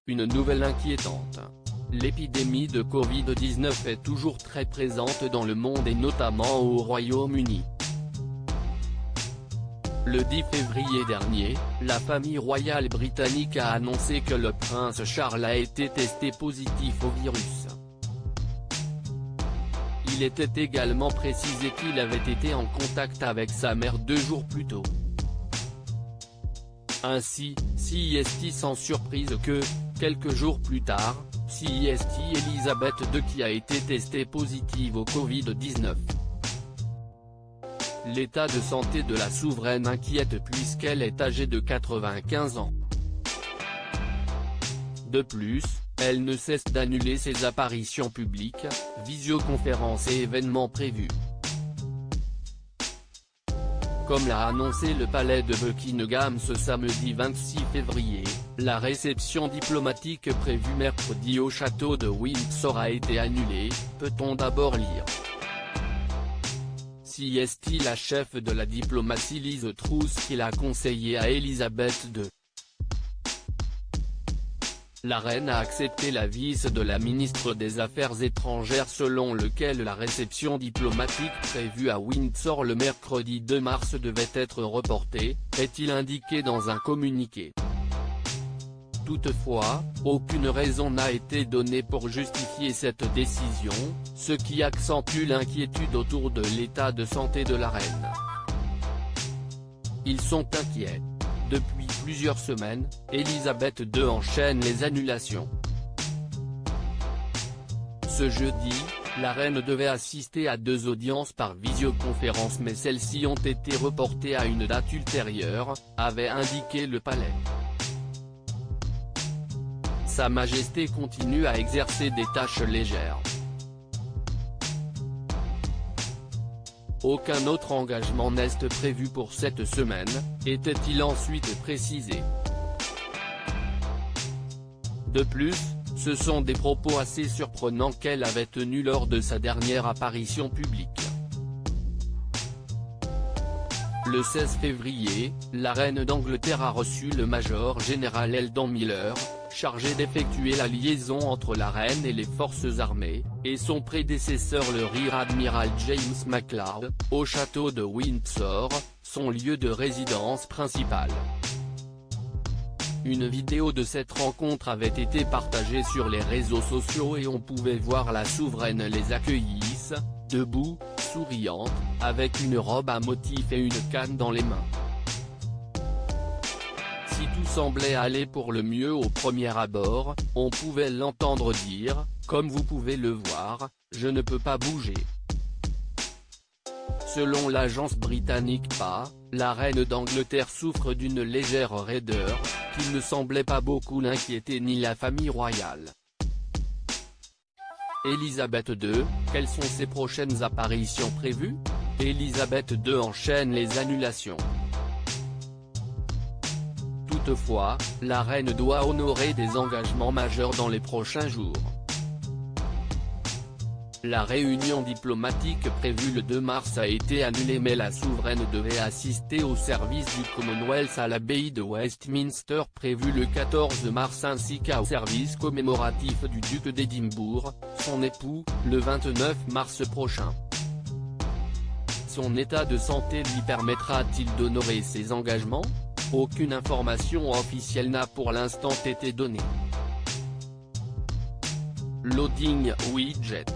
Une nouvelle inquiétante. L'épidémie de Covid-19 est toujours très présente dans le monde et notamment au Royaume-Uni. Le 10 février dernier, la famille royale britannique a annoncé que le prince Charles a été testé positif au virus. Il était également précisé qu'il avait été en contact avec sa mère 2 jours plus tôt. Ainsi, CEST sans surprise que, quelques jours plus tard, CEST Elisabeth II qui a été testée positive au Covid-19. L'état de santé de la souveraine inquiète puisqu'elle est âgée de 95 ans. De plus, elle ne cesse d'annuler ses apparitions publiques, visioconférences et événements prévus. Comme l'a annoncé le palais de Buckingham ce samedi 26 février, la réception diplomatique prévue mercredi au château de Windsor a été annulée, peut-on d'abord lire. CEST la chef de la diplomatie Liz Truss qui l'a conseillé à Elisabeth II. La reine a accepté l'avis de la ministre des Affaires étrangères selon lequel la réception diplomatique prévue à Windsor le mercredi 2 mars devait être reportée, est-il indiqué dans un communiqué. Toutefois, aucune raison n'a été donnée pour justifier cette décision, ce qui accentue l'inquiétude autour de l'état de santé de la reine. Ils sont inquiets. Depuis plusieurs semaines, Elisabeth II enchaîne les annulations. Ce jeudi, la reine devait assister à 2 audiences par visioconférence mais celles-ci ont été reportées à une date ultérieure, avait indiqué le palais. Sa Majesté continue à exercer des tâches légères. Aucun autre engagement n'est prévu pour cette semaine, était-il ensuite précisé. De plus, ce sont des propos assez surprenants qu'elle avait tenus lors de sa dernière apparition publique. Le 16 février, la reine d'Angleterre a reçu le major général Eldon Miller, chargé d'effectuer la liaison entre la reine et les forces armées, et son prédécesseur le Rear Admiral James McLeod, au château de Windsor, son lieu de résidence principal. Une vidéo de cette rencontre avait été partagée sur les réseaux sociaux et on pouvait voir la souveraine les accueillir, debout, souriante, avec une robe à motifs et une canne dans les mains. Si tout semblait aller pour le mieux au premier abord, on pouvait l'entendre dire, comme vous pouvez le voir, je ne peux pas bouger. Selon l'agence britannique PA, la reine d'Angleterre souffre d'une légère raideur, qui ne semblait pas beaucoup l'inquiéter ni la famille royale. Elisabeth II, quelles sont ses prochaines apparitions prévues? Elisabeth II enchaîne les annulations. Toutefois, la reine doit honorer des engagements majeurs dans les prochains jours. La réunion diplomatique prévue le 2 mars a été annulée mais la souveraine devait assister au service du Commonwealth à l'abbaye de Westminster prévu le 14 mars ainsi qu'au service commémoratif du duc d'Édimbourg, son époux, le 29 mars prochain. Son état de santé lui permettra-t-il d'honorer ses engagements? Aucune information officielle n'a pour l'instant été donnée. Loading widget.